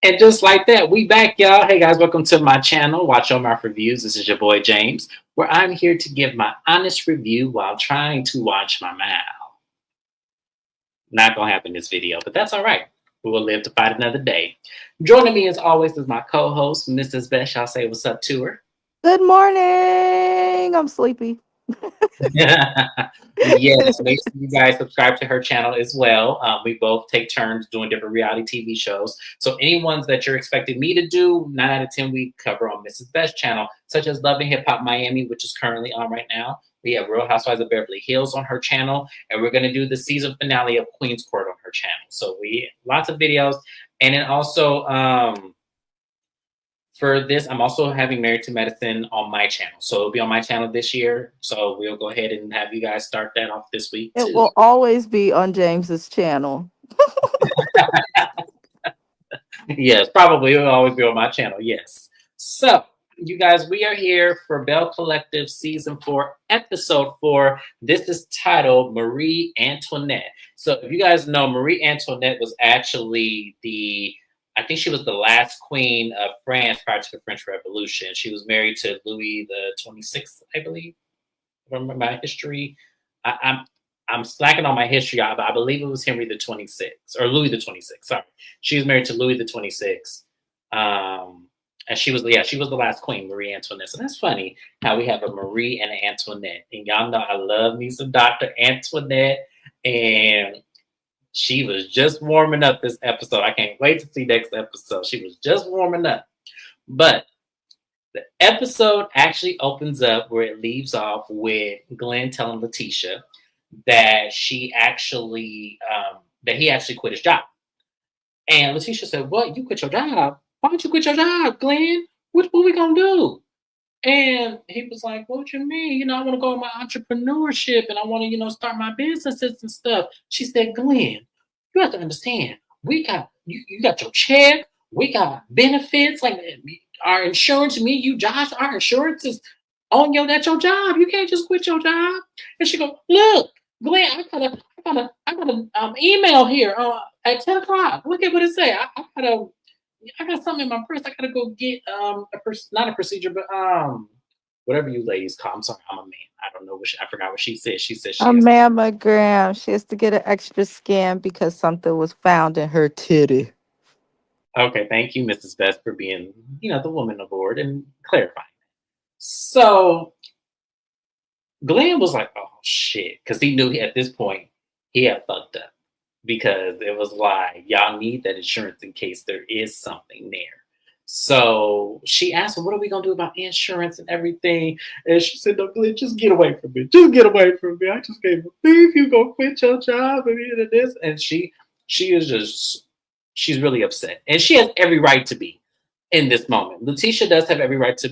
And just like that, we back, y'all. Hey guys, welcome to my channel, Watch Your Mouth Reviews. This is your boy James, where I'm here to give my honest review while trying to watch my mouth. Not gonna happen in this video, but that's all right. We will live to fight another day. Joining me as always is my co-host, Mrs. Beth. I'll say what's up to her. Good morning. I'm sleepy. Yes, make sure you guys subscribe to her channel as well. We both take turns doing different reality TV shows. So any ones that you're expecting me to do, 9 out of 10 we cover on Mrs. Best's channel, such as Love and Hip Hop Miami, which is currently on right now. We have Real Housewives of Beverly Hills on her channel, and we're going to do the season finale of Queen's Court on her channel. So we lots of videos, and then also for this, I'm also having Married to Medicine on my channel. So it'll be on my channel this year. So we'll go ahead and have you guys start that off this week It too. will always be on James's channel. Yes, probably it'll always be on my channel. Yes. So you guys, we are here for Belle Collective Season 4, Episode 4. This is titled Marie Antoinette. So if you guys know, Marie Antoinette was actually I think she was the last queen of France prior to the French Revolution. She was married to Louis the 26th, I believe. Remember my history? I'm slacking on my history. I believe it was Henry the 26th or Louis the 26th. Sorry, she was married to Louis the 26th. And she was the last queen, Marie Antoinette. So that's funny how we have a Marie and an Antoinette. And y'all know I love me some Dr. Antoinette. And she was just warming up this episode. I can't wait to see next episode. She was just warming up. But the episode actually opens up where it leaves off with Glenn telling Letitia that he actually quit his job. And Letitia said, "What? You quit your job? Why don't you quit your job, Glenn? What we gonna do?" And he was like, "What you mean? I want to go in my entrepreneurship and I want to, start my businesses and stuff." She said, "Glenn, you have to understand. We got you got your check. We got benefits like our insurance. Me, you, Josh. Our insurance is on at your job. You can't just quit your job." And she go, "Look, Glenn, I got an email here at 10 o'clock. Look at what it say. I got something in my purse. I gotta go get not a procedure, but whatever you ladies call. I'm sorry, I'm a man. I don't know I forgot what she said. She said A she has. mammogram. She has to get an extra scan because something was found in her titty. Okay, thank you, Mrs. Best, for being the woman aboard and clarifying. So Glenn was like, "Oh shit," because he knew at this point he had fucked up because it was like y'all need that insurance in case there is something there. So she asked him, "What are we gonna do about insurance and everything?" And she said, "No, Glenn, just get away from me. Just get away from me. I just gave a beef. You gonna quit your job and this." And she is just she's really upset, and she has every right to be in this moment. Letitia does have every right to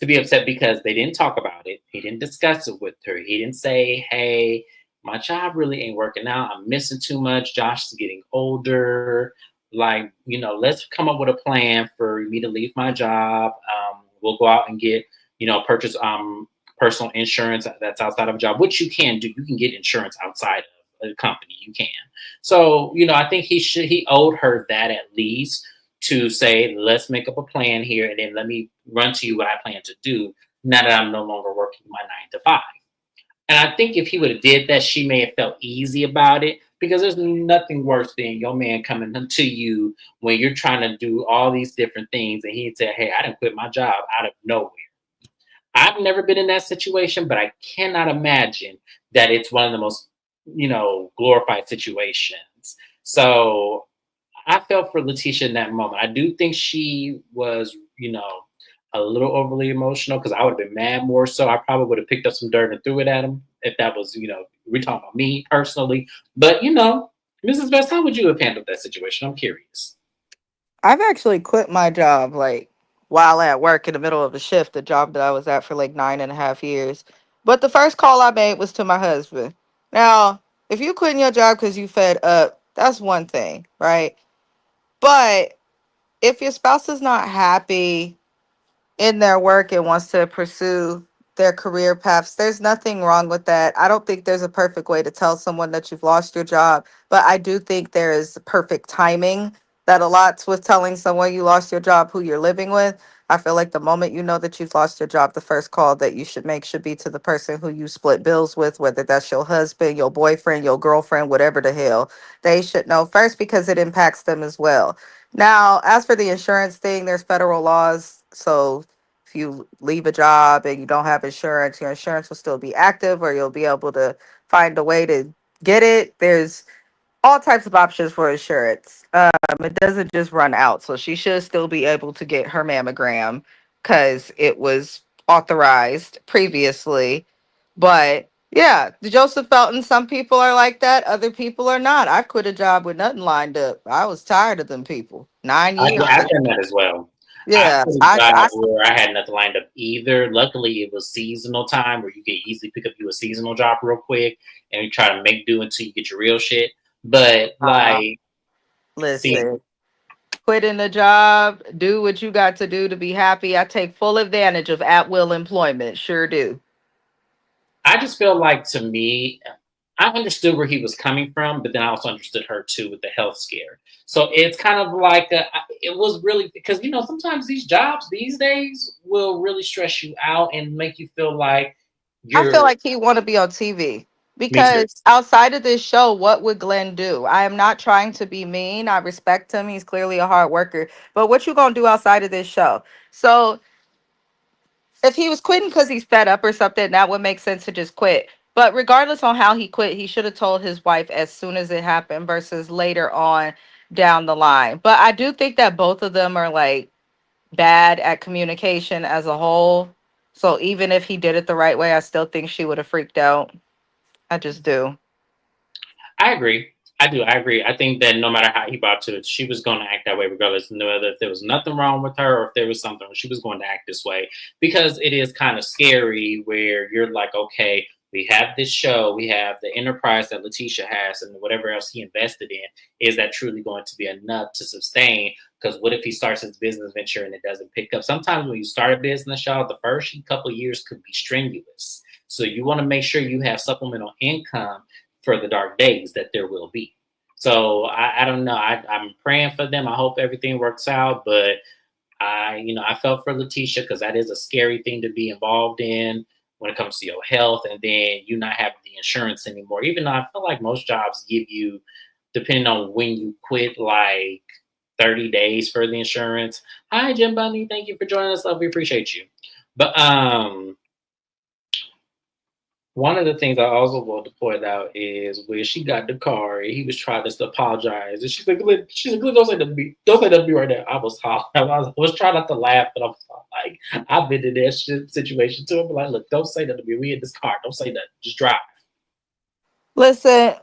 be upset because they didn't talk about it. He didn't discuss it with her. He didn't say, "Hey, my job really ain't working out. I'm missing too much. Josh is getting older. Like, let's come up with a plan for me to leave my job. We'll go out and get, purchase personal insurance that's outside of a job," which you can do. You can get insurance outside of a company. You can. So, I think he owed her that at least to say, "Let's make up a plan here, and then let me run to you what I plan to do now that I'm no longer working my 9 to 5." And I think if he would have did that, she may have felt easy about it because there's nothing worse than your man coming to you when you're trying to do all these different things, and he'd say, "Hey, I didn't quit my job out of nowhere." I've never been in that situation, but I cannot imagine that it's one of the most, glorified situations. So I felt for Letitia in that moment. I do think she was, a little overly emotional because I would have been mad more so. I probably would have picked up some dirt and threw it at him if that was, we're talking about me personally. But, Mrs. Best, how would you have handled that situation? I'm curious. I've actually quit my job like while at work in the middle of a shift, the job that I was at for like 9.5 years. But the first call I made was to my husband. Now, if you quitting your job because you fed up, that's one thing, right? But if your spouse is not happy in their work and wants to pursue their career paths, there's nothing wrong with that. I don't think there's a perfect way to tell someone that you've lost your job, but I do think there is perfect timing That allots with telling someone you lost your job who you're living with. I feel like the moment you know that you've lost your job, the first call that you should make should be to the person who you split bills with, whether that's your husband, your boyfriend, your girlfriend, whatever the hell. They should know first because it impacts them as well. Now, as for the insurance thing, there's federal laws. So if you leave a job and you don't have insurance, your insurance will still be active or you'll be able to find a way to get it. There's all types of options for insurance. It doesn't just run out. So she should still be able to get her mammogram because it was authorized previously. But yeah, the Joseph Felton, some people are like that, other people are not. I quit a job with nothing lined up. I was tired of them people. 9 years. I've done that as well. I Yeah, quit a I job where I had nothing lined up either. Luckily, it was seasonal time where you could easily pick up you a seasonal job real quick and you try to make do until you get your real shit. But uh, like, see, listen, quitting a job, do what you got to do to be happy. I take full advantage of at will employment. Sure do. I just feel like to me, I understood where he was coming from, but then I also understood her too with the health scare. So it's kind of like it was really because sometimes these jobs these days will really stress you out and make you feel like I feel you're like he want to be on TV me too. because outside of this show, what would Glenn do? I am not trying to be mean. I respect him. He's clearly a hard worker. But what you gonna do outside of this show? So if he was quitting because he's fed up or something, that would make sense to just quit. But regardless on how he quit, he should have told his wife as soon as it happened versus later on down the line. But I do think that both of them are like bad at communication as a whole. So even if he did it the right way, I still think she would have freaked out. I just do. I agree. I do. I agree. I think that no matter how he brought to it, she was going to act that way, regardless. No whether if there was nothing wrong with her or if there was something, she was going to act this way because it is kind of scary. Where you're like, okay, we have this show, we have the enterprise that Letitia has, and whatever else he invested in. Is that truly going to be enough to sustain? Because what if he starts his business venture and it doesn't pick up? Sometimes when you start a business, y'all, the first couple of years could be strenuous. So you want to make sure you have supplemental income for the dark days that there will be. So I don't know. I'm praying for them. I hope everything works out. But I felt for Letitia because that is a scary thing to be involved in when it comes to your health, and then you not having the insurance anymore. Even though I feel like most jobs give you, depending on when you quit, like 30 days for the insurance. Hi, Jim Bunny. Thank you for joining us. Love, we appreciate you. But one of the things I also want to point out is when she got the car and he was trying to apologize, and she's like, "Glenn, don't say that to me, don't say that to me right now." I was hot. I was trying not to laugh, but I was like, I've been in that situation too. I'm like, look, don't say that to me. We in this car. Don't say that. Just drive. Listen,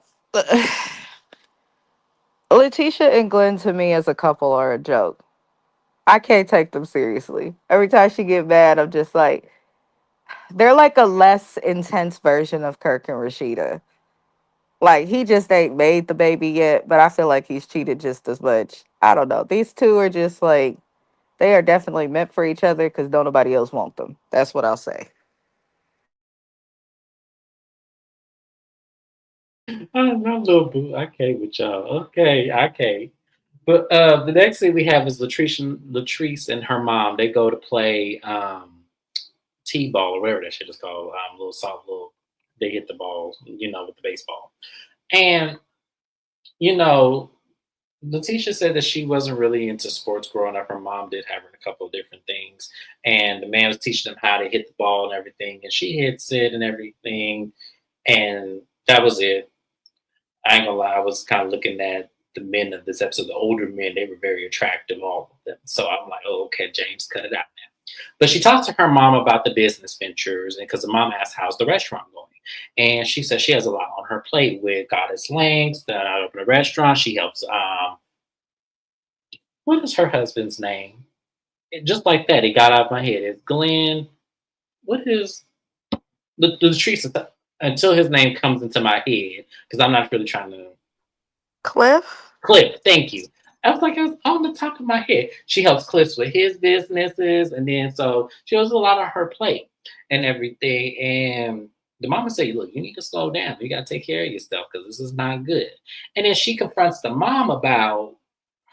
Letitia and Glenn to me as a couple are a joke. I can't take them seriously. Every time she get mad, I'm just like, they're like a less intense version of Kirk and Rashida. Like he just ain't made the baby yet, but I feel like he's cheated just as much. I don't know. These two are just like they are definitely meant for each other because don't nobody else want them. That's what I'll say. I'm a little boo. I can't with y'all. Okay, I can't. But the next thing we have is Latrice and her mom. They go to play t-ball or whatever that shit is called. Little soft little. They hit the ball, with the baseball. And you know, Letitia said that she wasn't really into sports growing up. Her mom did have her in a couple of different things, and the man was teaching them how to hit the ball and everything. And she hits it and everything, and that was it. I ain't gonna lie, I was kind of looking at the men of this episode, the older men. They were very attractive, all of them. So I'm like, oh, okay, James, cut it out now. But she talked to her mom about the business ventures, and because the mom asked, "How's the restaurant going?" And she said she has a lot on her plate with Goddess Links, that I opened a restaurant. She helps. What is her husband's name? Just like that, it got out of my head. It's Glenn. What is the Teresa? Until his name comes into my head, because I'm not really trying to. Cliff? Cliff, thank you. I was like, it was on the top of my head. She helps Cliff with his businesses, and then so she has a lot on her plate and everything. And the mama said, "Look, you need to slow down. You got to take care of yourself because this is not good." And then she confronts the mom about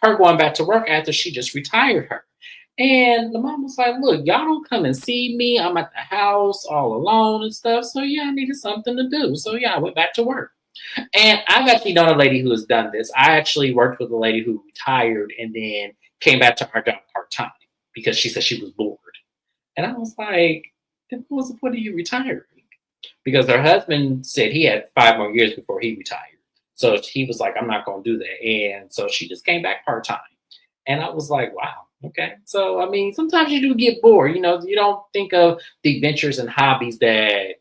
her going back to work after she just retired her. And the mom was like, look, y'all don't come and see me. I'm at the house all alone and stuff. So yeah, I needed something to do. So yeah, I went back to work. And I've actually known a lady who has done this. I actually worked with a lady who retired and then came back to our job part time because she said she was bored. And I was like, then what was the point of you retiring? Because her husband said he had 5 more years before he retired. So he was like, I'm not going to do that. And so she just came back part time. And I was like, wow, okay. So, I mean, sometimes you do get bored. You know, you don't think of the adventures and hobbies that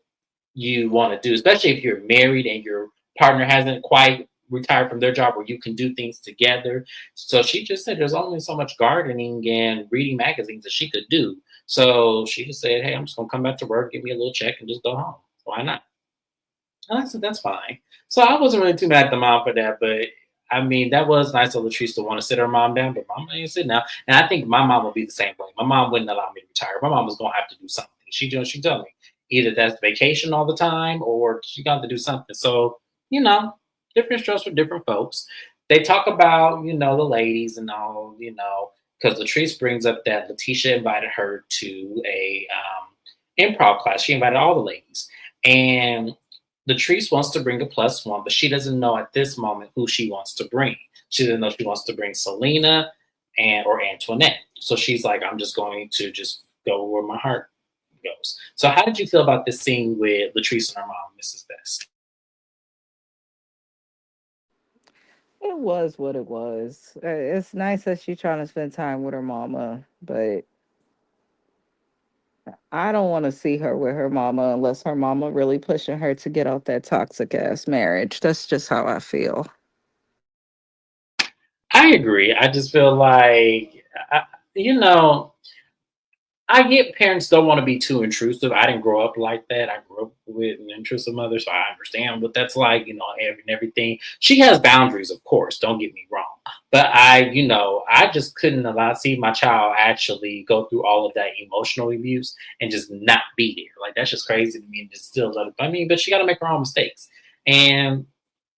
you want to do, especially if you're married and your partner hasn't quite retired from their job where you can do things together. So she just said there's only so much gardening and reading magazines that she could do. So she just said, hey, I'm just going to come back to work, give me a little check, and just go home. Why not? And I said, that's fine. So I wasn't really too mad at the mom for that, but I mean, that was nice of Latrice to want to sit her mom down, but mom ain't sitting down. And I think my mom would be the same way. My mom wouldn't allow me to retire. My mom was going to have to do something. She told me either that's vacation all the time or she got to do something. So, you know, different strokes for different folks. They talk about, you know, the ladies and all, you know, because Latrice brings up that Letitia invited her to a improv class. She invited all the ladies. And Latrice wants to bring a +1, but she doesn't know at this moment who she wants to bring. She doesn't know if she wants to bring Selena or Antonette. So she's like, I'm just going to just go where my heart goes. So how did you feel about this scene with Latrice and her mom, Mrs. Best? It was what it was. It's nice that she's trying to spend time with her mama, but I don't want to see her with her mama unless her mama really pushing her to get out that toxic ass marriage. That's just how I feel. I agree. I just feel like, you know, I get parents don't want to be too intrusive. I didn't grow up like that. I grew up with an intrusive mother, so I understand what that's like, you know, and everything. She has boundaries, of course, don't get me wrong. But I just couldn't allow see my child actually go through all of that emotional abuse and just not be there. Like that's just crazy to me and just still let it. I mean, but she gotta make her own mistakes. And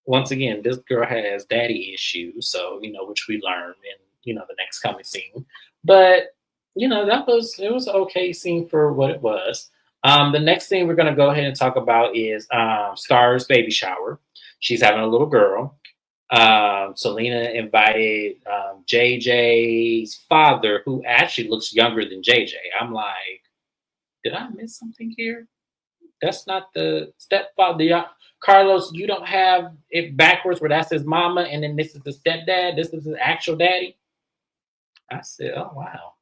once again, this girl has daddy issues, so which we learn in the next coming scene. But it was an okay scene for what it was. The next thing we're gonna go ahead and talk about is Star's baby shower. She's having a little girl. Selena invited JJ's father, who actually looks younger than JJ. I'm like, did I miss something here? That's not the stepfather. Carlos, you don't have it backwards where that's his mama and then this is the stepdad. This is his actual daddy. I said, oh, wow.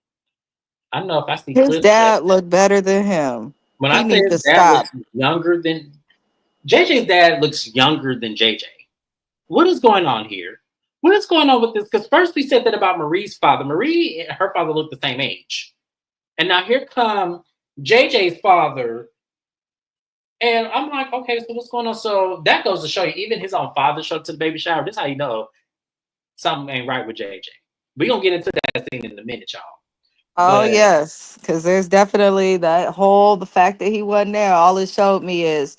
I don't know if I see His clips that dad looked better than him. when He I say needs his to dad stop. looks younger than JJ's dad looks younger than JJ. What is going on here? What is going on with this? Because first we said that about Marie's father. Marie and her father looked the same age. And now here come JJ's father. And I'm like, okay, so what's going on? So that goes to show you, even his own father showed up to the baby shower. This is how you know something ain't right with JJ. We're going to get into that scene in a minute, y'all. Oh But yes, because there's definitely the fact that he wasn't there. All it showed me is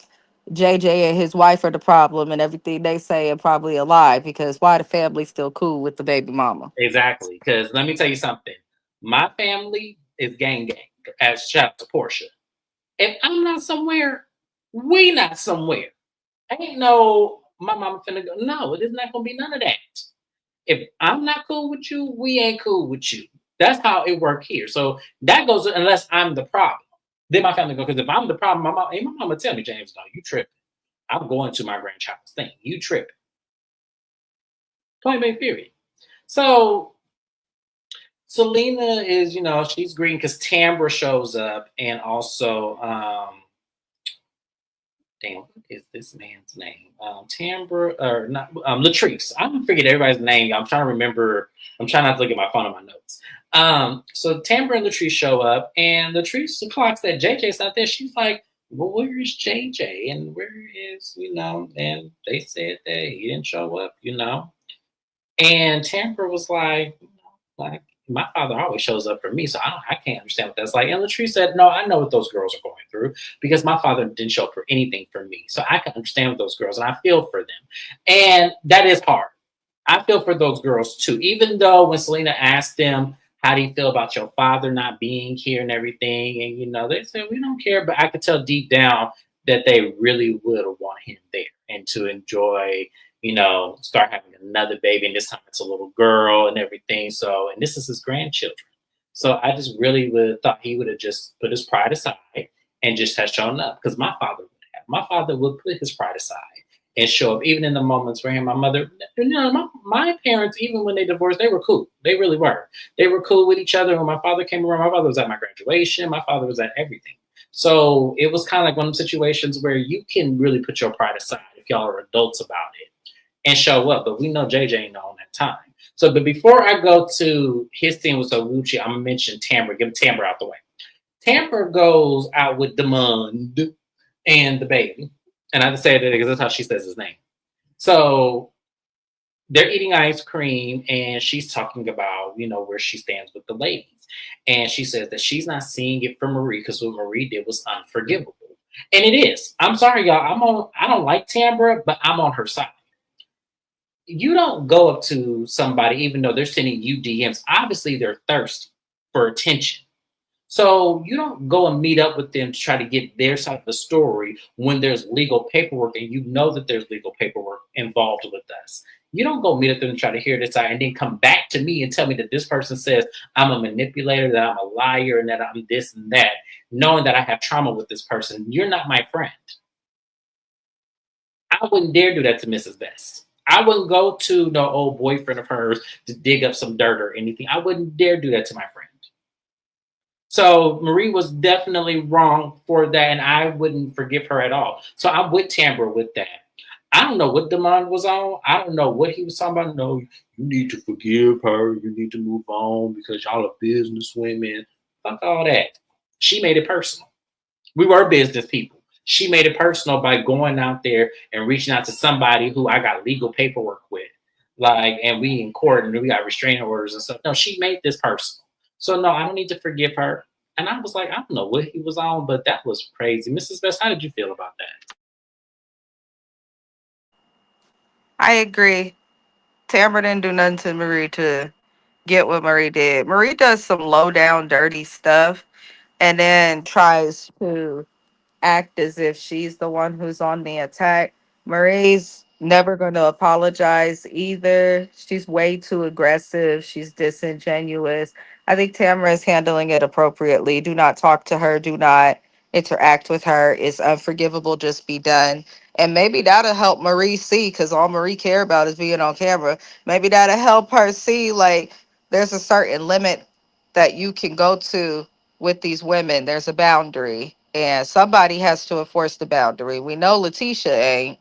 JJ and his wife are the problem, and everything they say are probably a lie. Because why the family still cool with the baby mama? exactly. Because let me tell you something. My family is gang. As shout out to Portia. If I'm not somewhere, we not somewhere. Ain't no my mama finna go. No, it is not gonna be none of that. If I'm not cool with you, we ain't cool with you. That's how it work here. So that goes unless I'm the problem. Then my family go, because if I'm the problem, my mama tell me, James, no, you tripping. I'm going to my grandchild's thing. You tripping. Point blank period. So Selena is, she's green because Tambra shows up and also damn, what is this man's name? Tambra or not Latrice. I'm gonna forget everybody's name. I'm trying to remember. I'm trying not to look at my phone on my notes. So Tambra and Latrice show up, and Latrice clocks that JJ's not there. She's like, well, where is JJ? And where is, and they said that he didn't show up, And Tambra was like my father always shows up for me, so I can't understand what that's like. And Latrice said, no, I know what those girls are going through because my father didn't show up for anything for me, so I can understand with those girls and I feel for them, and that is hard. I feel for those girls too. Even though when Selena asked them, how do you feel about your father not being here and everything? And they said we don't care, but I could tell deep down that they really would want him there and to enjoy, start having another baby. And this time it's a little girl and everything. So, and this is his grandchildren. So I just really would thought he would have just put his pride aside and just had shown up because my father would have. My father would put his pride aside and show up, even in the moments where him, my mother, my parents, even when they divorced, they were cool. They really were. They were cool with each other. When my father came around, my father was at my graduation. My father was at everything. So it was kind of like one of those situations where you can really put your pride aside if y'all are adults about it and show up. But we know JJ ain't on that time. So, but before I go to his scene with Gucci, I'm gonna mention Tamra. Give Tamra out the way. Tamra goes out with Demond and the baby. And I just say that because that's how she says his name. So they're eating ice cream and she's talking about, where she stands with the ladies. And she says that she's not seeing it for Marie because what Marie did was unforgivable. And it is. I'm sorry, y'all. I don't like Tambra, but I'm on her side. You don't go up to somebody, even though they're sending you DMs. Obviously, they're thirsty for attention. So you don't go and meet up with them to try to get their side of the story when there's legal paperwork and you know that there's legal paperwork involved with us. You don't go meet up with them and try to hear this out and then come back to me and tell me that this person says I'm a manipulator, that I'm a liar, and that I'm this and that, knowing that I have trauma with this person. You're not my friend. I wouldn't dare do that to Mrs. Best. I wouldn't go to no old boyfriend of hers to dig up some dirt or anything. I wouldn't dare do that to my friend. So Marie was definitely wrong for that, and I wouldn't forgive her at all. So I'm with Tambra with that. I don't know what Demond was on. I don't know what he was talking about. No, you need to forgive her. You need to move on because y'all are business women. Fuck all that. She made it personal. We were business people. She made it personal by going out there and reaching out to somebody who I got legal paperwork with. And we in court and we got restraining orders and stuff. No, she made this personal. So no, I don't need to forgive her. And I was like, I don't know what he was on, but that was crazy. Mrs. Best, how did you feel about that? I agree. Tamara didn't do nothing to Marie to get what Marie did. Marie does some low down, dirty stuff and then tries to act as if she's the one who's on the attack. Marie's never going to apologize either. She's way too aggressive. She's disingenuous. I think Tamara is handling it appropriately. Do not talk to her. Do not interact with her. It's unforgivable. Just be done. And maybe that'll help Marie see, because all Marie care about is being on camera. Maybe that'll help her see, like, there's a certain limit that you can go to with these women. There's a boundary and somebody has to enforce the boundary. We know Letitia ain't,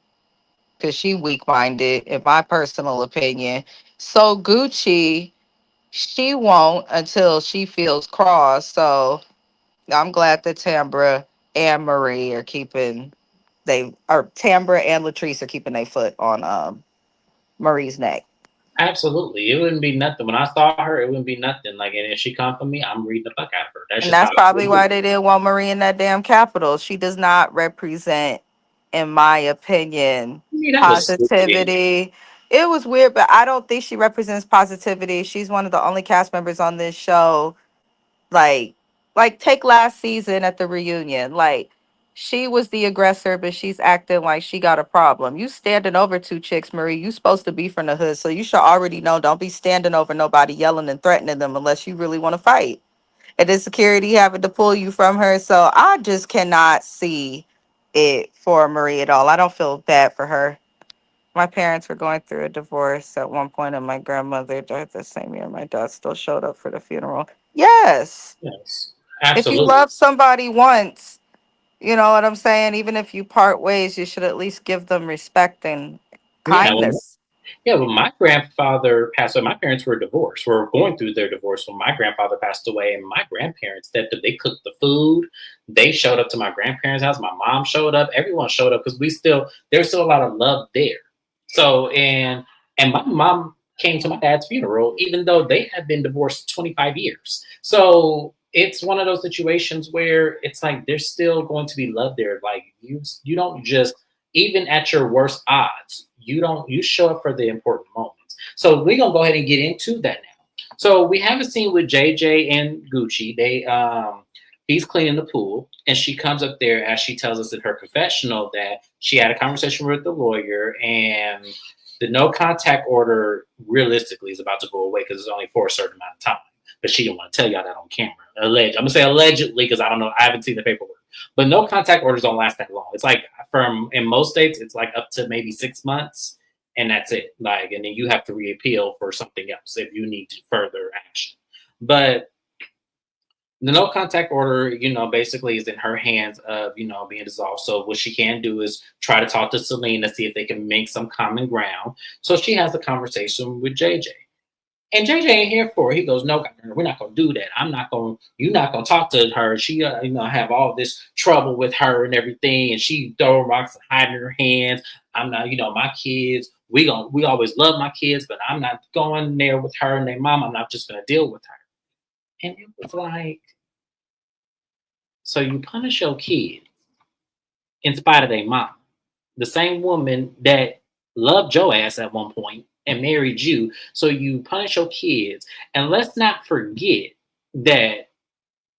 because she weak-minded in my personal opinion. So Gucci, she won't until she feels crossed. So I'm glad that Tambra and Marie are keeping Tambra and Latrice are keeping their foot on Marie's neck. Absolutely. It wouldn't be nothing. When I saw her, it wouldn't be nothing. And if she come for me, I'm reading the fuck out of her. That's And just how that's I probably would why do. they didn't want Marie in that damn Capitol. She does not represent, in my opinion, I mean, that was stupid. positivity. It was weird, but I don't think she represents positivity. She's one of the only cast members on this show. Like, like take last season at the reunion. Like, she was the aggressor, but she's acting like she got a problem. You standing over two chicks, Marie. You supposed to be from the hood, so you should already know. Don't be standing over nobody, yelling and threatening them unless you really want to fight, and then security having to pull you from her. So I just cannot see it for Marie at all. I don't feel bad for her. My parents were going through a divorce at one point, and my grandmother died the same year. My dad still showed up for the funeral. Yes. Yes, If you absolutely. love somebody once, you know what I'm saying? Even if you part ways, you should at least give them respect and Yeah, well, kindness. yeah, when my grandfather passed away, my parents were divorced. Were going through their divorce when my grandfather passed away, and my grandparents stepped up. They cooked the food. They showed up to my grandparents' house. My mom showed up. Everyone showed up because there's still a lot of love there. So and my mom came to my dad's funeral, even though they had been divorced 25 years. So it's one of those situations where it's like there's still going to be love there. Like you don't just even at your worst odds, you show up for the important moments. So we're gonna go ahead and get into that now. So we have a scene with JJ and Gucci. He's cleaning the pool, and she comes up there as she tells us in her confessional that she had a conversation with the lawyer, and the no contact order realistically is about to go away because it's only for a certain amount of time. But she didn't want to tell y'all that on camera. I'm gonna say allegedly because I don't know. I haven't seen the paperwork. But no contact orders don't last that long. It's like from in most states, it's like up to maybe 6 months, and that's it. Like, and then you have to reappeal for something else if you need further action. But the no contact order, basically is in her hands of, being dissolved. So what she can do is try to talk to Selena, see if they can make some common ground. So she has a conversation with JJ. And JJ ain't here for it. He goes, no, we're not going to do that. You're not going to talk to her. She, have all this trouble with her and everything. And she throwing rocks and hiding her hands. I'm not, my kids, we always love my kids, but I'm not going there with her and their mom. I'm not just going to deal with her. And it was like, so you punish your kids in spite of their mom. The same woman that loved your ass at one point and married you. So you punish your kids. And let's not forget that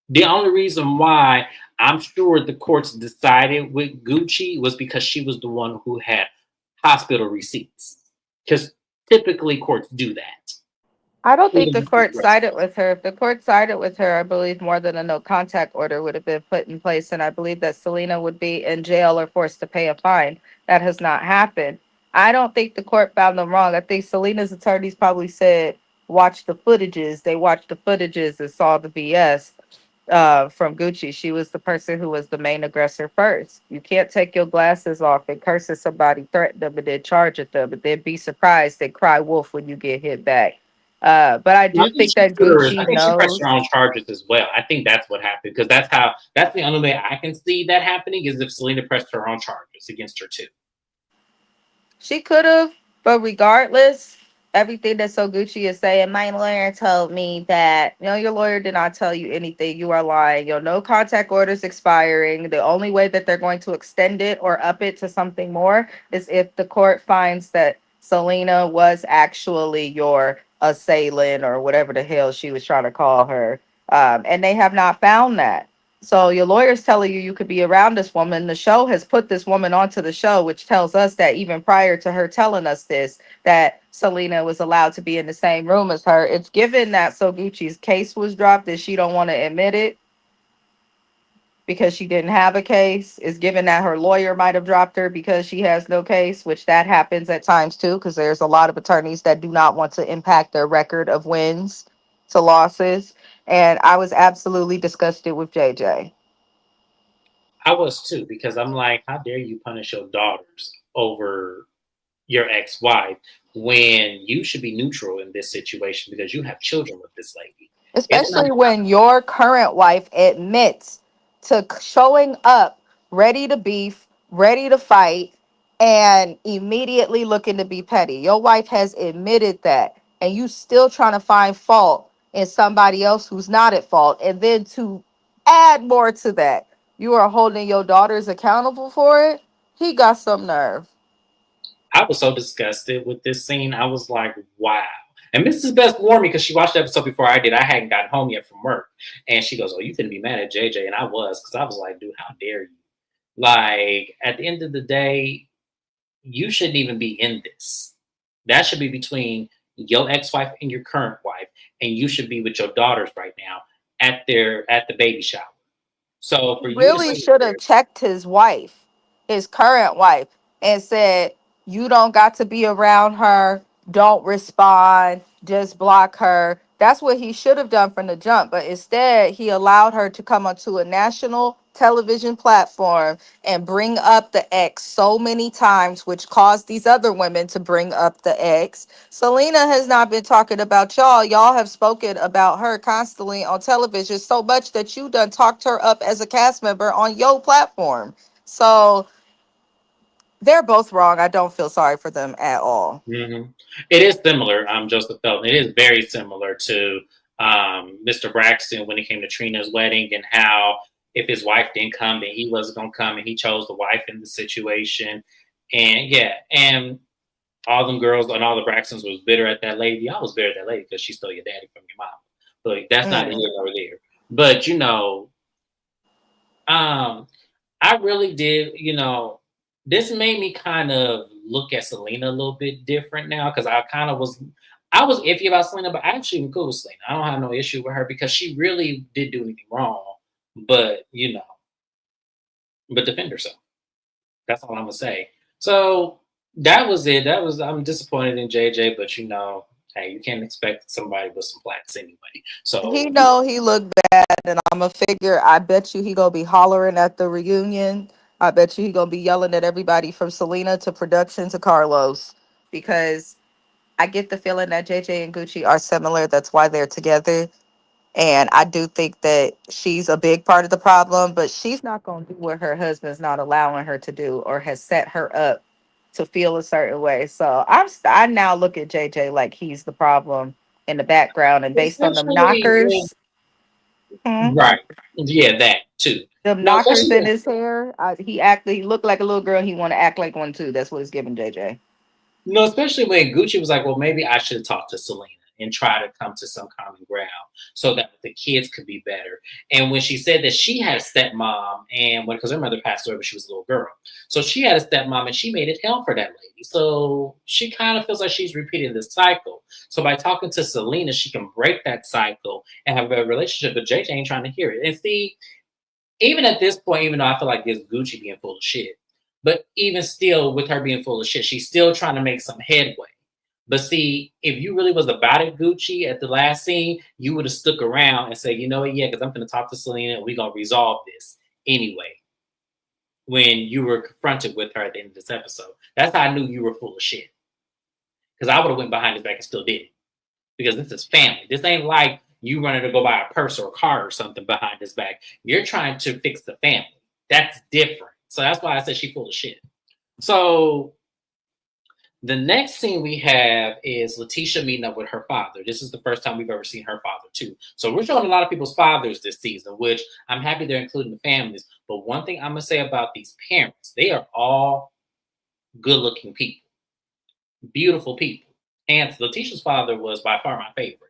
the only reason why I'm sure the courts decided with Gucci was because she was the one who had hospital receipts. Because typically courts do that. I don't think the court sided with her. If the court sided with her, I believe more than a no contact order would have been put in place. And I believe that Selena would be in jail or forced to pay a fine. That has not happened. I don't think the court found them wrong. I think Selena's attorneys probably said, watch the footages. They watched the footages and saw the BS from Gucci. She was the person who was the main aggressor first. You can't take your glasses off and curse at somebody, threaten them, and then charge at them, but then be surprised they cry wolf when you get hit back. But I No, do think that I Gucci think she pressed knows. her own charges as well. I think that's what happened because that's the only way I can see that happening is if Selena pressed her own charges against her too. She could have, but regardless, everything that Soguchi is saying, my lawyer told me that, your lawyer did not tell you anything. You are lying. Your no contact order is expiring. The only way that they're going to extend it or up it to something more is if the court finds that Selena was actually your assailant or whatever the hell she was trying to call her. And they have not found that. So your lawyer's telling you could be around this woman. The show has put this woman onto the show, which tells us that even prior to her telling us this, that Selena was allowed to be in the same room as her. It's given that Soguchi's case was dropped that she don't want to admit it because she didn't have a case. It's given that her lawyer might have dropped her because she has no case, which that happens at times too, because there's a lot of attorneys that do not want to impact their record of wins to losses. And I was absolutely disgusted with JJ. I was too because I'm like, how dare you punish your daughters over your ex-wife when you should be neutral in this situation because you have children with this lady. It's not. Especially when your current wife admits to showing up ready to beef, ready to fight, and immediately looking to be petty. Your wife has admitted that, and you still trying to find fault in somebody else who's not at fault. And then to add more to that, you are holding your daughters accountable for it. He got some nerve. I was so disgusted with this scene. I was like, wow. And Mrs. Best warned me because she watched the episode before I did. I hadn't gotten home yet from work. And she goes, oh, you couldn't be mad at JJ. And I was because I was like, dude, how dare you? Like, at the end of the day, you shouldn't even be in this. That should be between your ex-wife and your current wife. And you should be with your daughters right now at the baby shower. So for you to Really say should have checked his wife, his current wife, and said, you don't got to be around her. Don't respond. Just block her. That's what he should have done from the jump. But instead, he allowed her to come onto a national television platform and bring up the ex so many times, which caused these other women to bring up the ex. Selena has not been talking about y'all. Y'all have spoken about her constantly on television so much that you done talked her up as a cast member on your platform. So they're both wrong. I don't feel sorry for them at all. mhm. It is similar, Joseph Felton. It is very similar to Mr. Braxton when it came to Trina's wedding and how if his wife didn't come, then he wasn't going to come and he chose the wife in the situation. And yeah, and all them girls and all the Braxtons was bitter at that lady. I was bitter at that lady because she stole your daddy from your mom. But that's not Mm. here nor there. But um, I really did. This made me kind of look at Selena a little bit different now because I was iffy about Selena, but I actually am cool with Selena. I don't have no issue with her because she really did do anything wrong, but but defend herself. That's all I'm gonna say. So that was it. I'm disappointed in JJ, but hey, you can't expect somebody with some plaques anyway. He So know he looked bad, and I'm a figure. I bet you he gonna be hollering at the reunion. I bet you he gonna be yelling at everybody from Selena to production to Carlos, because I get the feeling that JJ and Gucci are similar. That's why they're together. And I do think that she's a big part of the problem, but she's not going to do what her husband's not allowing her to do or has set her up to feel a certain way. So I now look at JJ like he's the problem in the background, and based on them especially when knockers, hmm, right, yeah, that too. them No, knockers especially in his hair, he looked like a little girl. He want to act like one too. That's what it's giving JJ. No, especially when Gucci was like, well, maybe I should talk to Selena and try to come to some common ground so that the kids could be better. And when she said that she had a stepmom, and because her mother passed away when she was a little girl, so she had a stepmom and she made it hell for that lady. So she kind of feels like she's repeating this cycle. So by talking to Selena, she can break that cycle and have a better relationship. But JJ ain't trying to hear it. And see, even at this point, even though I feel like it's Gucci being full of shit, but even still, with her being full of shit, she's still trying to make some headway. But see, if you really was about it, Gucci, at the last scene, you would have stuck around and said, you know what, yeah, because I'm going to talk to Selena and we're going to resolve this anyway. When you were confronted with her at the end of this episode, that's how I knew you were full of shit. Because I would have went behind his back and still did it. Because this is family. This ain't like you running to go buy a purse or a car or something behind his back. You're trying to fix the family. That's different. So that's why I said she's full of shit. So the next scene we have is Letitia meeting up with her father. This is the first time we've ever seen her father too. So we're showing a lot of people's fathers this season, which I'm happy they're including the families. But one thing I'm gonna say about these parents, they are all good-looking people, beautiful people. And Letitia's father was by far my favorite.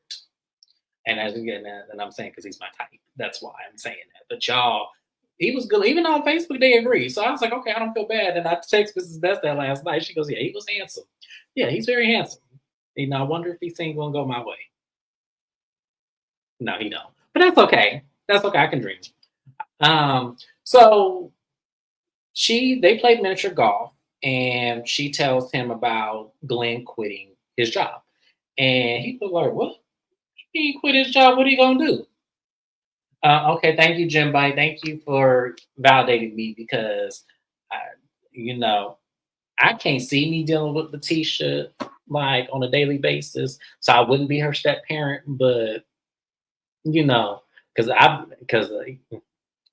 And as again, and I'm saying because he's my type. That's why I'm saying that. But y'all, he was good. Even on Facebook, they agree. So I was like, okay, I don't feel bad. And I text Mrs. Best that last night. She goes, yeah, he was handsome. Yeah, he's very handsome. I wonder if he's ain't gonna go my way. No, he don't. But that's okay. That's okay. I can dream. So they played miniature golf, and she tells him about Glenn quitting his job, and he was like, "What? He quit his job? What are you gonna do?" Okay, thank you, Jim. Bye. Thank you for validating me because, I, you know, I can't see me dealing with Letitia like on a daily basis. So I wouldn't be her step parent, but you know, because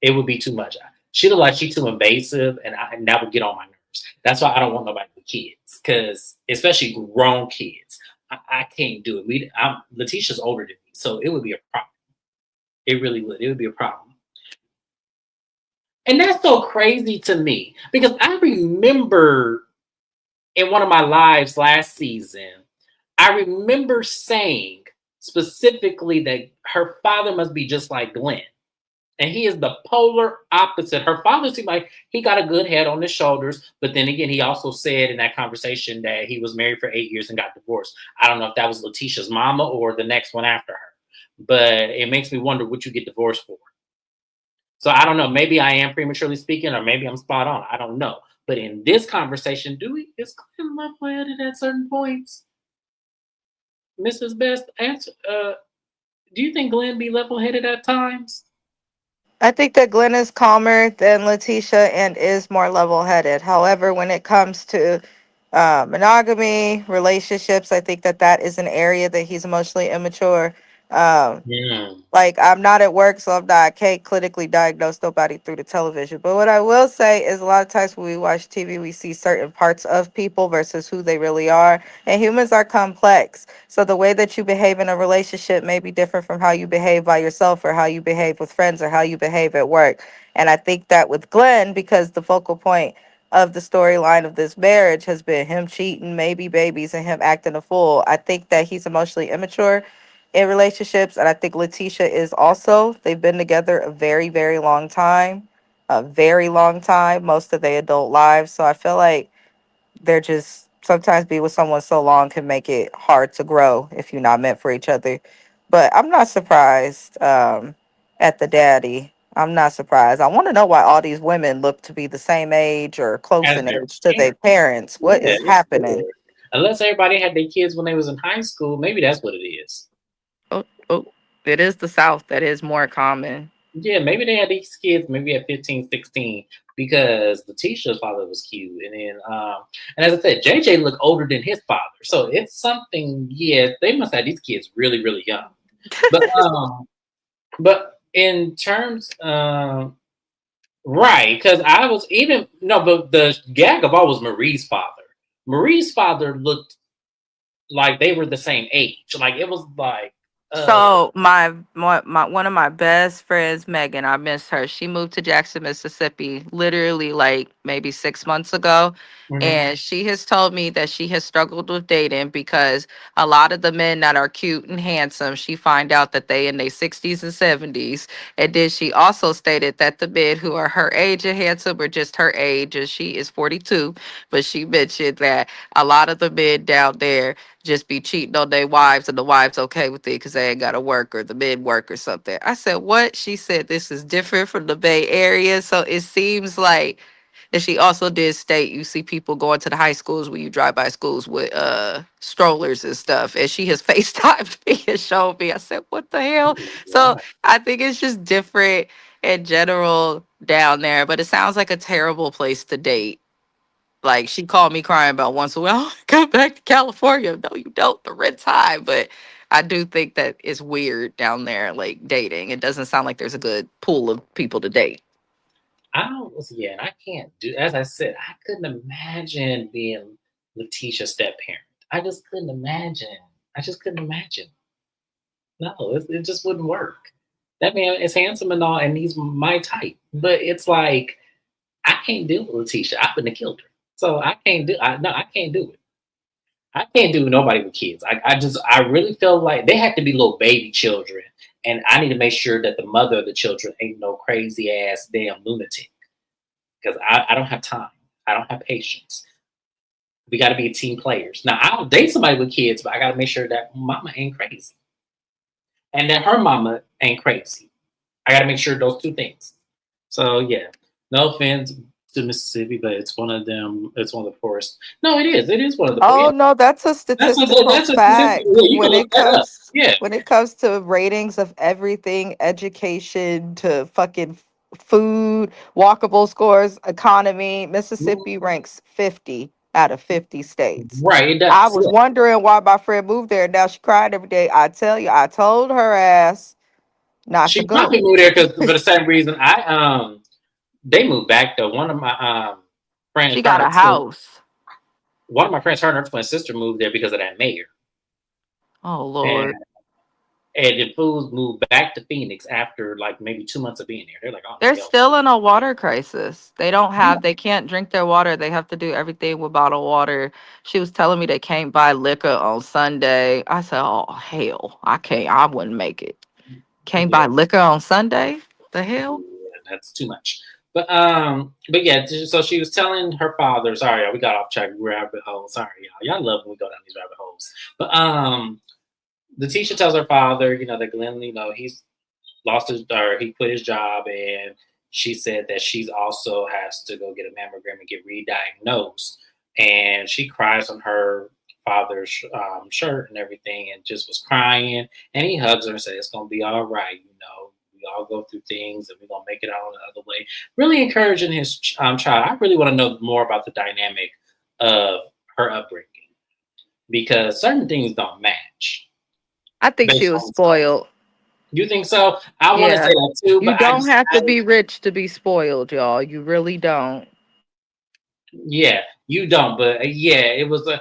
it would be too much. She look like she's too invasive, and that would get on my nerves. That's why I don't want nobody with kids, because especially grown kids, I can't do it. Letitia's older than me, so it would be a problem. It really would. It would be a problem. And that's so crazy to me because I remember in one of my lives last season, I remember saying specifically that her father must be just like Glenn. And he is the polar opposite. Her father seemed like he got a good head on his shoulders, but then again, he also said in that conversation that he was married for 8 years and got divorced. I don't know if that was Letitia's mama or the next one after her, but it makes me wonder what you get divorced for. So I don't know. Maybe I am prematurely speaking, or maybe I'm spot on. I don't know. But in this conversation, is Glenn level-headed at certain points? Mrs. Best, answer. Do you think Glenn be level-headed at times? I think that Glenn is calmer than Letitia and is more level headed. However, when it comes to monogamy, relationships, I think that that is an area that he's emotionally immature. Um, Yeah. like, I'm not at work, so I can't clinically diagnose nobody through the television. But what I will say is a lot of times when we watch TV, we see certain parts of people versus who they really are. And humans are complex. So the way that you behave in a relationship may be different from how you behave by yourself or how you behave with friends or how you behave at work. And I think that with Glenn, because the focal point of the storyline of this marriage has been him cheating, maybe babies, and him acting a fool. I think that he's emotionally immature in relationships, and I think Letitia is also. They've been together a very, very long time, a very long time, most of their adult lives. So I feel like they're just sometimes be with someone so long can make it hard to grow if you're not meant for each other. But I'm not surprised at the daddy. I'm not surprised. I want to know why all these women look to be the same age or close As in their age to their parents. parents. What Yeah, is it's happening? weird. Unless everybody had their kids when they was in high school, maybe that's what it is. Oh, oh, it is the South that is more common. Yeah, maybe they had these kids maybe at 15, 16, because Letitia's father was cute. And then and as I said, JJ looked older than his father. So it's something, yeah, they must have these kids really, really young. But in terms right, because I was even no, but the gag of all was Marie's father. Marie's father looked like they were the same age. Like it was like uh So my one of my best friends, Megan, I miss her. She moved to Jackson, Mississippi, literally like maybe 6 months ago. mhm. And she has told me that she has struggled with dating because a lot of the men that are cute and handsome, she find out that they in their 60s and 70s. And then she also stated that the men who are her age and handsome are just her age, and she is 42. But she mentioned that a lot of the men down there just be cheating on their wives and the wives okay with it because they ain't got to work or the men work or something. I said, what? She said, this is different from the Bay Area. So it seems like, and she also did state you see people going to the high schools when you drive by schools with strollers and stuff. And she has FaceTimed me and showed me. I said, what the hell? So Wow. I think it's just different in general down there, but it sounds like a terrible place to date. Like she called me crying about once a week. Oh, come back to California. No, you don't. The rent's high. But I do think that it's weird down there, like dating. It doesn't sound like there's a good pool of people to date. I don't yeah, and I can't do as I said, I couldn't imagine being Letitia's step parent. I just couldn't imagine. I just couldn't imagine. No, it just wouldn't work. That man is handsome and all, and he's my type. But it's like I can't deal with Letitia. I wouldn't have killed her. So I can't do. I no, I can't do it. I can't do nobody with kids. I really feel like they have to be little baby children, and I need to make sure that the mother of the children ain't no crazy ass damn lunatic because I don't have time. I don't have patience. We got to be team players. Now I'll date somebody with kids, but I got to make sure that mama ain't crazy and that her mama ain't crazy. I got to make sure those two things. So yeah, no offense to Mississippi, but it's one of them. It's one of the poorest. No, it is. It is one of the Oh poorest. no, that's a statistical That's a statistic. fact. Yeah, you can look that up. Yeah. When it comes to ratings of everything, education to fucking food, walkable scores, economy, Mississippi ranks 50 out of 50 states. Right. It I does. was Yeah. wondering why my friend moved there. Now she cried every day. I tell you, I told her ass not to She probably go. moved there because for the same reason. They moved back though. One of my friends, She got a house. one of my friends, her and her twin sister moved there because of that mayor. Oh And Lord. the fools moved back to Phoenix after like maybe 2 months of being there. They're like, oh They're hell. still in a water crisis. They don't Yeah. have, they can't drink their water. They have to do everything with bottled water. She was telling me they can't buy liquor on Sunday. I said, oh, hell, I can't, I wouldn't make it. Can't Yeah. buy liquor on Sunday? The hell? Yeah, that's too much. But yeah, so she was telling her father, sorry, y'all, we got off track, rabbit hole. Sorry, y'all. Y'all love when we go down these rabbit holes. But the teacher tells her father, that Glenn, he's lost his or he quit his job, and she said that she's also has to go get a mammogram and get re-diagnosed. And she cries on her father's shirt and everything, and just was crying. And he hugs her and says, "It's gonna be all right. We all go through things, and we're gonna make it out the other way." Really encouraging his child. I really want to know more about the dynamic of her upbringing because certain things don't match I think she based was on the story. spoiled. You think so? I want to say Yeah. that too, You but I don't just, have to be rich to be spoiled, y'all. You really don't. yeah, you don't. But yeah, it was a.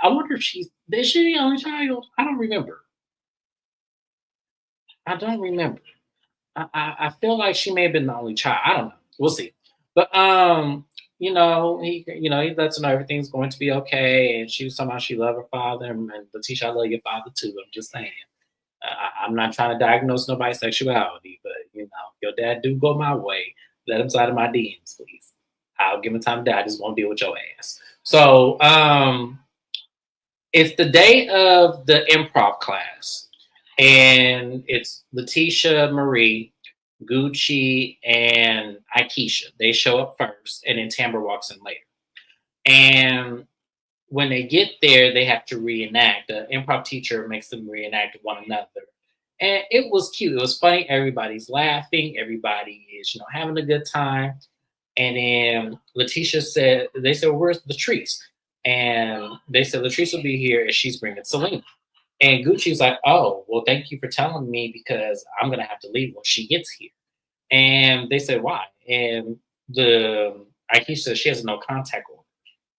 I wonder if is she the only child? I don't remember. I don't remember. I feel like she may have been the only child. I don't know. We'll see. But he lets her know everything's going to be okay. And she was somehow she loved her father. And Letitia, I love your father too. I'm just saying. I'm not trying to diagnose nobody's sexuality, but if your dad do go my way, let him slide in my DMs, please. I'll give him time to die. I just won't deal with your ass. So it's the day of the improv class, and it's Letitia, Marie, Gucci, and Aikisha. They show up first, and then Tamber walks in later. And when they get there, they have to reenact. The improv teacher makes them reenact one another. And it was cute. It was funny. Everybody's laughing. Everybody is, having a good time. And then they said, where's Latrice? And they said, Latrice will be here and she's bringing Selena. And Gucci's like, oh, well, thank you for telling me because I'm going to have to leave when she gets here. And they said, why? And Aikisha said she has no contact order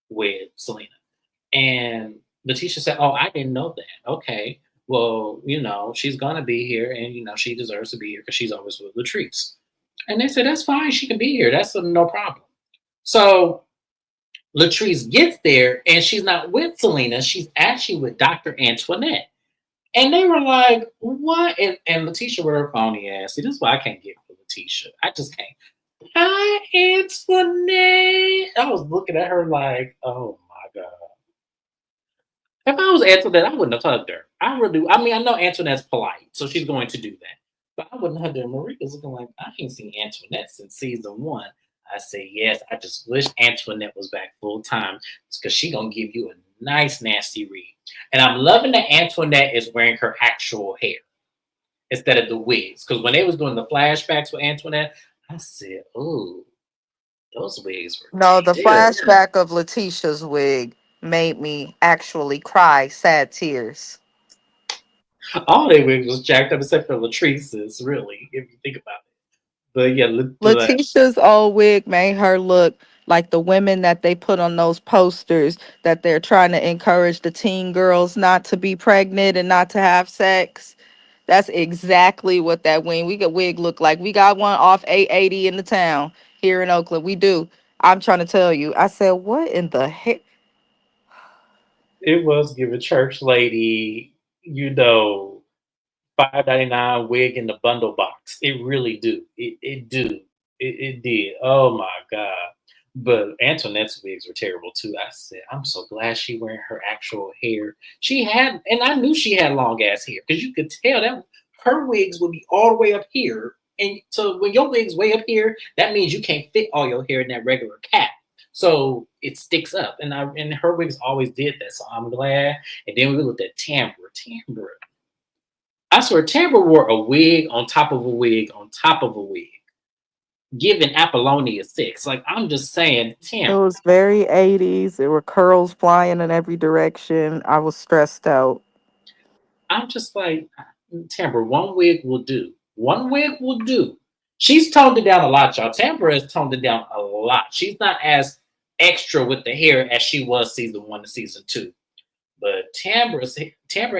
with Selena. And Letitia said, oh, I didn't know that. Okay. Well, she's going to be here and, she deserves to be here because she's always with Latrice. And they said, that's fine. She can be here. That's no problem. So Latrice gets there and she's not with Selena. She's actually with Dr. Antoinette. And they were like, what? And Letitia with her phony ass. See, this is why I can't get with Letitia. I just can't. Hi, Antoinette. I was looking at her like, oh my God. If I was Antoinette, I wouldn't have hugged her. I know Antoinette's polite, so she's going to do that. But I wouldn't hug her. Marie was looking like, I ain't seen Antoinette since season 1. I say, yes, I just wish Antoinette was back full time because she going to give you a nice, nasty read. And I'm loving that Antoinette is wearing her actual hair instead of the wigs. Because when they was doing the flashbacks with Antoinette, I said, oh, those wigs were No, the terrible. flashback of Letitia's wig made me actually cry sad tears. All their wigs was jacked up except for Latrice's, really, if you think about it. But yeah, Letitia's old wig made her look like the women that they put on those posters that they're trying to encourage the teen girls not to be pregnant and not to have sex. That's exactly what that wig look like. We got one off 880 in the town here in Oakland. We do. I'm trying to tell you. I said, what in the heck? it was give a church lady, $5.99 wig in the bundle box. It really do. It do. It did. Oh my God. But Antoinette's wigs were terrible too. I said, I'm so glad she wearing her actual hair. And I knew she had long ass hair because you could tell that her wigs would be all the way up here. And so when your wig's way up here, that means you can't fit all your hair in that regular cap. So it sticks up. And her wigs always did that. So I'm glad. And then we looked at Tamber. I swear, Tamber wore a wig on top of a wig on top of a wig, giving Apollonia 6. Like, I'm just saying, It Tamber. was very 80s. There were curls flying in every direction. I was stressed out. I'm just like, Tamber, one wig will do. One wig will do. She's toned it down a lot, y'all. Tamber has toned it down a lot. She's not as extra with the hair as she was season 1 to season 2. But Tamber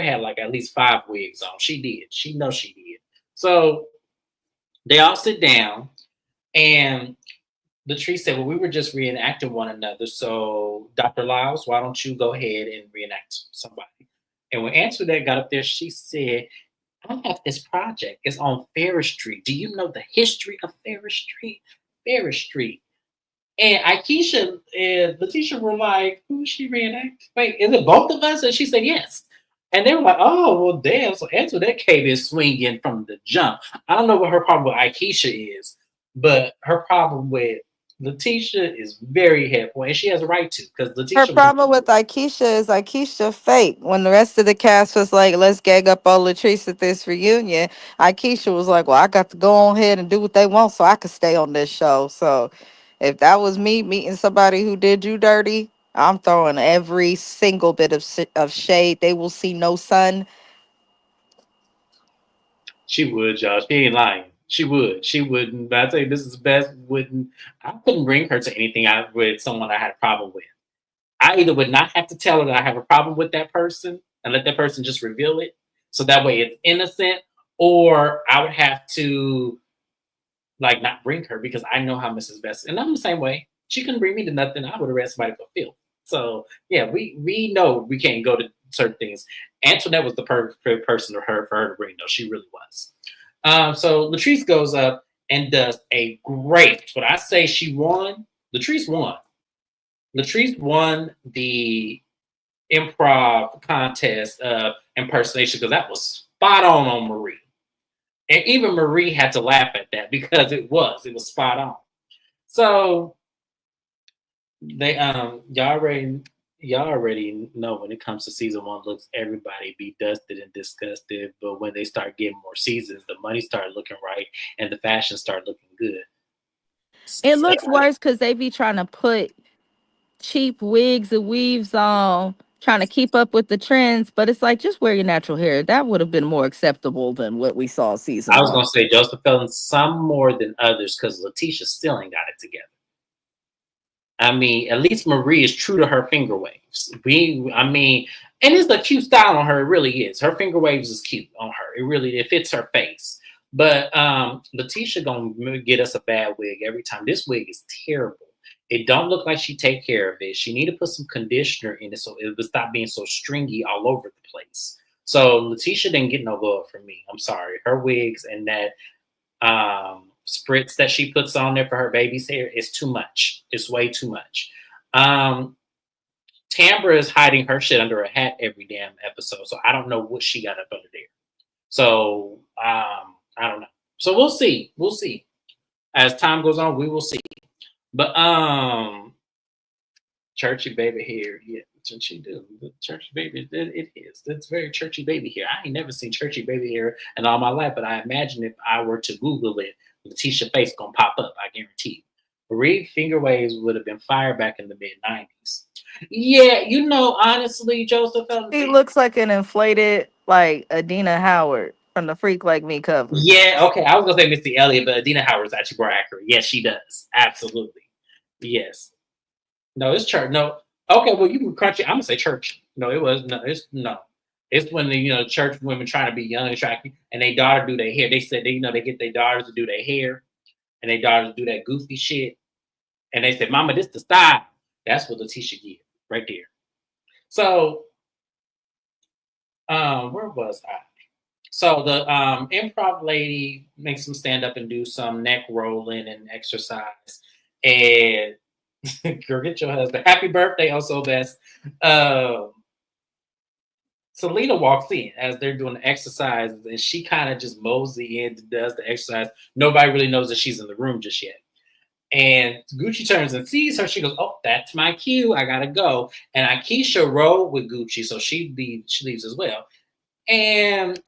had like at least 5 wigs on. She did. She knows she did. So they all sit down, and Latrice said, well, we were just reenacting one another. So, Dr. Lyles, why don't you go ahead and reenact somebody? And when Antoinette got up there, she said, I have this project. It's on Ferris Street. Do you know the history of Ferris Street? Ferris Street. And Aikisha and Letitia were like, who is she reenact? Wait, is it both of us? And she said, yes. And they were like, oh, well, damn. So Antoinette came in swinging from the jump. I don't know what her problem with Aikisha is, but her problem with Letitia is very head point. And she has a right to, because Her Letitia was. problem with Aikisha is Aikisha fake. When the rest of the cast was like, let's gag up on Latrice at this reunion, Aikisha was like, well, I got to go on ahead and do what they want so I could stay on this show. So if that was me meeting somebody who did you dirty, I'm throwing every single bit of shade. They will see no sun. She would, y'all. She ain't lying. She would. She wouldn't. But I tell you, this is best. Wouldn't. I couldn't bring her to anything with someone I had a problem with. I either would not have to tell her that I have a problem with that person and let that person just reveal it. So that way it's innocent, or I would have to like not bring her because I know how Mrs. Best, and I'm the same way. She couldn't bring me to nothing. I would have arrested somebody for filth. So yeah, we know we can't go to certain things. Antoinette was the perfect person for her to bring, though. She really was. So Latrice goes up and does a great. When I say she won, Latrice won. Latrice won the improv contest impersonation because that was spot on Marie. And even Marie had to laugh at that because it was spot on. So they y'all already know when it comes to season one looks, everybody be dusted and disgusted. But when they start getting more seasons, the money started looking right and the fashion started looking good. It looks worse because they be trying to put cheap wigs and weaves on, trying to keep up with the trends. But it's like, just wear your natural hair. That would have been more acceptable than what we saw season I was one. gonna say Joseph fell in some more than others because Letitia still ain't got it together. I mean, at least Marie is true to her finger waves. And it's a cute style on her. It really is. Her finger waves is cute on her. It fits her face. But Letitia gonna get us a bad wig every time. This wig is terrible. It don't look like she take care of it. She need to put some conditioner in it so it would stop being so stringy all over the place. So Letitia didn't get no love from me. I'm sorry. Her wigs and that spritz that she puts on there for her baby's hair is too much. It's way too much. Tambra is hiding her shit under a hat every damn episode, so I don't know what she got up under there. So I don't know. So we'll see. We'll see. As time goes on, we will see. But churchy baby hair, yeah, that's what she do. The churchy baby, it is. It's very churchy baby hair. I ain't never seen churchy baby hair in all my life, but I imagine if I were to Google it, Letitia face gonna pop up. I guarantee you. Marie finger waves would have been fired back in the mid-90s. Yeah, honestly, Joseph. She looks like an inflated, like Adina Howard from the Freak Like Me cover. Yeah, okay. I was gonna say Missy Elliott, but Adina Howard's actually more accurate. Yes, she does. Absolutely. Yes. No, it's church. No. Okay, well you can crunchy. I'm gonna say church. No, it was no. It's no. It's when the church women trying to be young and attractive, and they daughter do their hair. They said they get their daughters to do their hair, and their daughters do that goofy shit, and they said, "Mama, this the style." That's what Letitia did right there. So, where was I? So the improv lady makes them stand up and do some neck rolling and exercise, and girl, get your husband. Happy birthday, also best. Selena walks in as they're doing the exercises, and she kind of just mosey in and does the exercise. Nobody really knows that she's in the room just yet. And Gucci turns and sees her. She goes, "Oh, that's my cue. I gotta go." And Akeisha rode with Gucci, so she leaves as well. And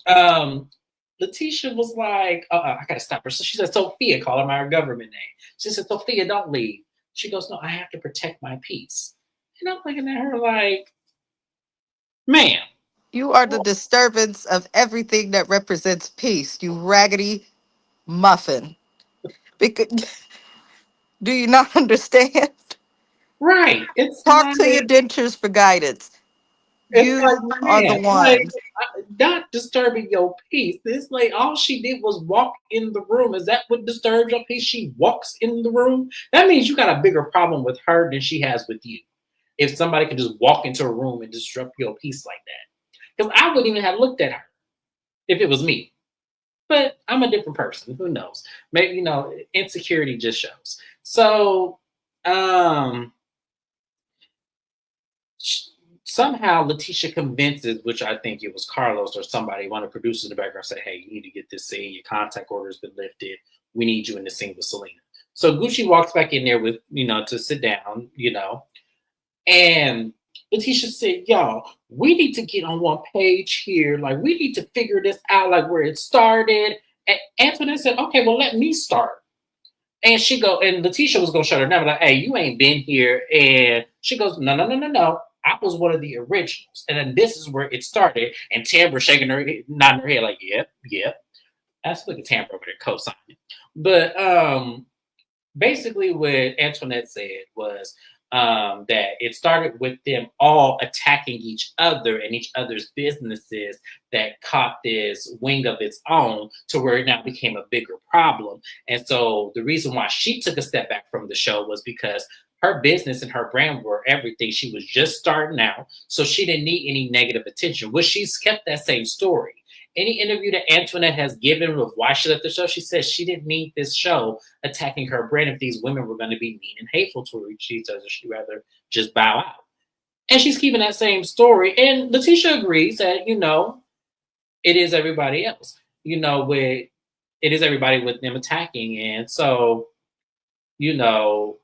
Letitia was like, I gotta stop her. So she said, "Sophia, call her my government name." She said, "Sophia, don't leave." She goes, "No, I have to protect my peace." And I'm looking at her like, "Ma'am, You are the disturbance of everything that represents peace, you raggedy muffin. Because, do you not understand? right?" Talk to your dentures for guidance. It's like, You are the man, like ones. not disturbing your peace. It's like all she did was walk in the room. Is that what disturbs your peace? She walks in the room. That means you got a bigger problem with her than she has with you. If somebody could just walk into a room and disrupt your peace like that, because I wouldn't even have looked at her if it was me. But I'm a different person. Who knows? Maybe insecurity just shows. So, somehow Letitia convinces, which I think it was Carlos or somebody, one of the producers in the background, say, "Hey, you need to get this scene. Your contact order's been lifted. We need you in the scene with Selena." So Gucci walks back in there with, to sit down, and Letitia said, "Y'all, we need to get on one page here. Like, we need to figure this out, like where it started." And Antoinette said, "Okay, well, let me start." And and Letitia was gonna shut her down, like, "Hey, you ain't been here." And she goes, "No, no, no, no, no. I was one of the originals." And then this is where it started. And Tambra shaking her head, nodding her head, like, "Yep, yep." That's look at Tambra over there co-signing. But basically what Antoinette said was that it started with them all attacking each other and each other's businesses that caught this wing of its own to where it now became a bigger problem. And so the reason why she took a step back from the show was because her business and her brand were everything. She was just starting out, so she didn't need any negative attention. Well, she's kept that same story. Any interview that Antoinette has given with why she left the show, she says she didn't need this show attacking her brand if these women were going to be mean and hateful to her. She says she'd rather just bow out. And she's keeping that same story. And Letitia agrees that, it is everybody else, with it is everybody with them attacking. And so, you know,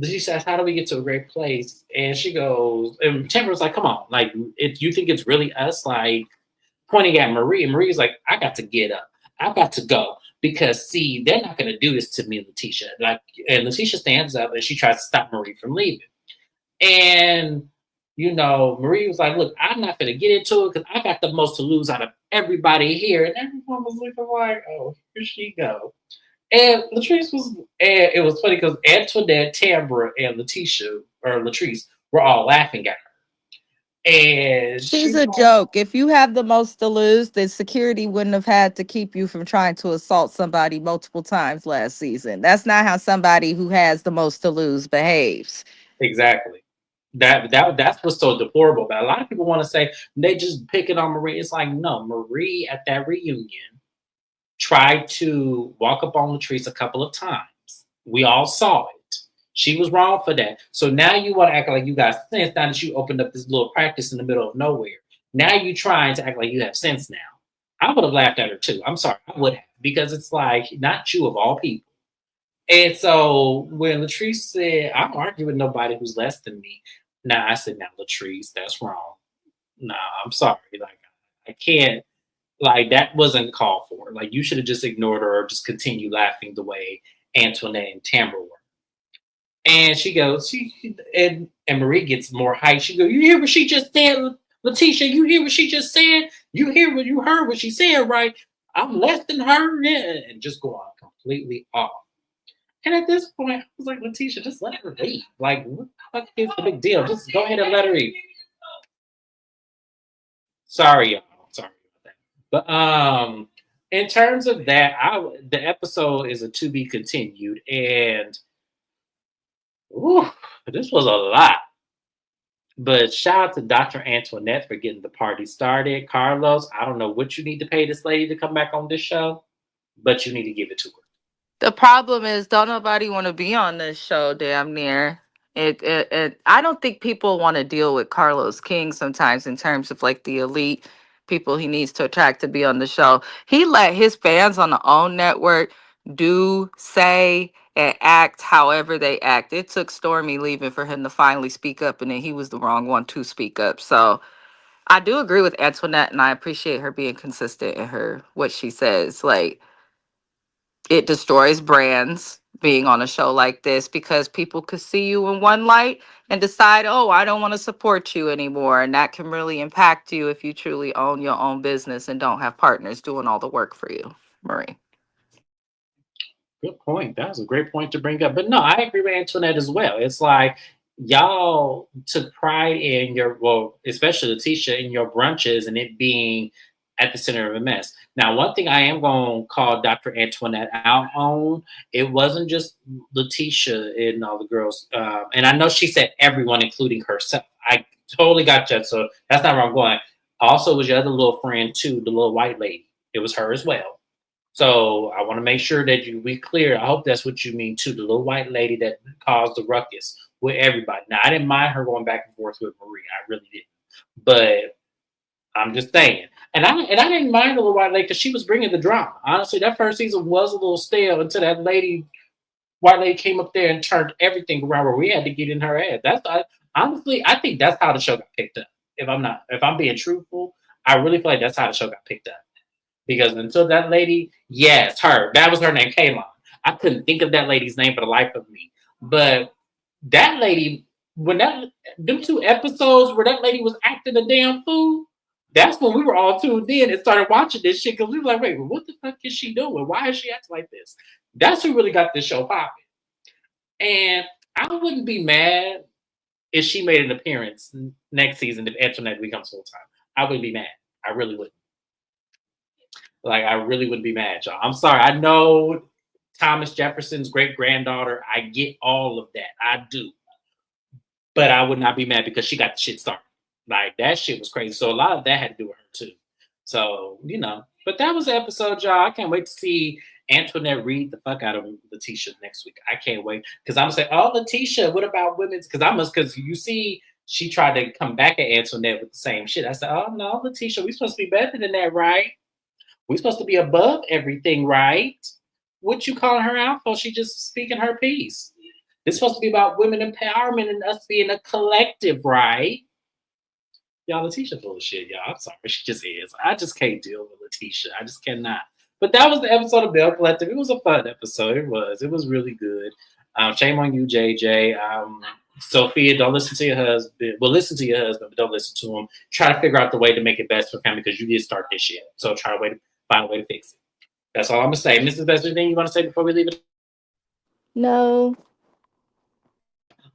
she says, "How do we get to a great place?" And she goes, and Tamara's like, "Come on, like, if you think it's really us, like, pointing at Marie." And Marie's like, "I got to get up. I got to go because see, they're not going to do this to me and Letitia." Like, and Letitia stands up and she tries to stop Marie from leaving. And Marie was like, "Look, I'm not going to get into it because I got the most to lose out of everybody here." And everyone was looking like, "Oh, here she go." And Latrice was, and it was funny because Antoinette, Tambra, and Letitia or Latrice were all laughing at her. And She's she, a joke. If you have the most to lose, then security wouldn't have had to keep you from trying to assault somebody multiple times last season. That's not how somebody who has the most to lose behaves. exactly. That's what's so deplorable. But a lot of people want to say they just picking on Marie. It's like, no, Marie at that reunion tried to walk up on Latrice a couple of times. We all saw it. She was wrong for that. So now you want to act like you got sense now that you opened up this little practice in the middle of nowhere. Now you trying to act like you have sense now. I would have laughed at her too. I'm sorry, I would have, because it's like not you of all people. And so when Latrice said, "I don't argue with nobody who's less than me," now I said, "Now Latrice, that's wrong. Nah, I'm sorry. Like I can't. Like that wasn't called for. Like you should have just ignored her or just continued laughing the way Antoinette and Tamara were." And she goes, and Marie gets more hype. She goes, "You hear what she just said, Letitia? You hear what she just said? You heard what she said, right? I'm less than her," yeah, and just go on completely off. And at this point, I was like, "Letitia, just let her leave. Like, what the fuck is the big deal? Just go ahead and let her leave." Sorry, y'all. Sorry about that. But in terms of that, the episode is a to be continued, and whew, this was a lot. But shout out to Dr. Antoinette for getting the party started. Carlos, I don't know what you need to pay this lady to come back on this show, but you need to give it to her. The problem is, don't nobody want to be on this show. Damn near it. I don't think people want to deal with Carlos King sometimes in terms of like the elite people he needs to attract to be on the show. He let his fans on the own network do, say, and act however they act. It took Stormy leaving for him to finally speak up, and then he was the wrong one to speak up. So I do agree with Antoinette, and I appreciate her being consistent in her what she says. Like, it destroys brands being on a show like this because people could see you in one light and decide, "Oh, I don't want to support you anymore." And that can really impact you if you truly own your own business and don't have partners doing all the work for you. Marie. Good point. That was a great point to bring up. But no, I agree with Antoinette as well. It's like y'all took pride in well, especially Letitia, in your brunches and it being at the center of a mess. Now, one thing I am going to call Dr. Antoinette out on, it wasn't just Letitia and all the girls. And I know she said everyone, including herself. I totally got that. So that's not where I'm going. Also, was your other little friend, too, the little white lady. It was her as well. So I want to make sure that you be clear. I hope that's what you mean too. The little white lady that caused the ruckus with everybody. Now I didn't mind her going back and forth with Marie. I really didn't. But I'm just saying. And I didn't mind the little white lady because she was bringing the drama. Honestly, that first season was a little stale until that white lady came up there and turned everything around where we had to get in her ass. Honestly, I think that's how the show got picked up. If I'm being truthful, I really feel like that's how the show got picked up. Because until that lady, yes, her, that was her name, Kaylon. I couldn't think of that lady's name for the life of me. But that lady, when them 2 episodes where that lady was acting a damn fool, that's when we were all tuned in and started watching this shit because we were like, wait, what the fuck is she doing? Why is she acting like this? That's who really got this show popping. And I wouldn't be mad if she made an appearance next season if Antoinette becomes full time. I wouldn't be mad. I really wouldn't. Like I really wouldn't be mad, y'all. I'm sorry. I know Thomas Jefferson's great-granddaughter. I get all of that. I do. But I would not be mad because she got the shit started. Like, that shit was crazy. So a lot of that had to do with her, too. So, but that was the episode, y'all. I can't wait to see Antonette read the fuck out of Letitia next week. I can't wait. Because I'm going to say, oh, Letitia, what about women's? Because you see, she tried to come back at Antonette with the same shit. I said, oh, no, Letitia, we supposed to be better than that, right? We supposed to be above everything, right? What you calling her out for? She just speaking her piece. It's supposed to be about women empowerment and us being a collective, right? Y'all, Letitia full of shit, y'all. I'm sorry. She just is. I just can't deal with Letitia. I just cannot. But that was the episode of Belle Collective. It was a fun episode. It was. It was really good. Shame on you, JJ. Sophia, don't listen to your husband. Well, listen to your husband, but don't listen to him. Try to figure out the way to make it best for family because you did start this shit. So try to find a way to fix it. That's all I'm going to say. Mrs. Best, anything you want to say before we leave it? No.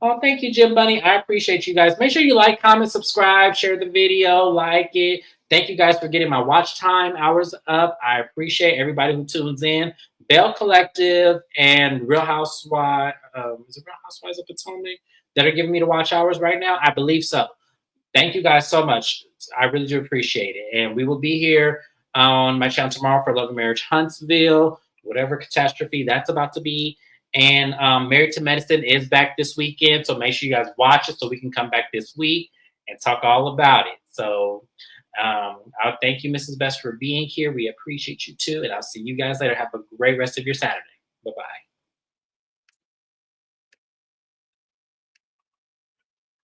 Oh, thank you, Jim Bunny. I appreciate you guys. Make sure you like, comment, subscribe, share the video, like it. Thank you guys for getting my watch time hours up. I appreciate everybody who tunes in. Belle Collective and Real Housewives, is it Real Housewives of Potomac that are giving me the watch hours right now? I believe so. Thank you guys so much. I really do appreciate it. And we will be here on my channel tomorrow for Love and Marriage Huntsville, whatever catastrophe that's about to be. And Married to Medicine is back this weekend. So make sure you guys watch it so we can come back this week and talk all about it. So I'll thank you, Mrs. Best, for being here. We appreciate you too. And I'll see you guys later. Have a great rest of your Saturday. Bye-bye.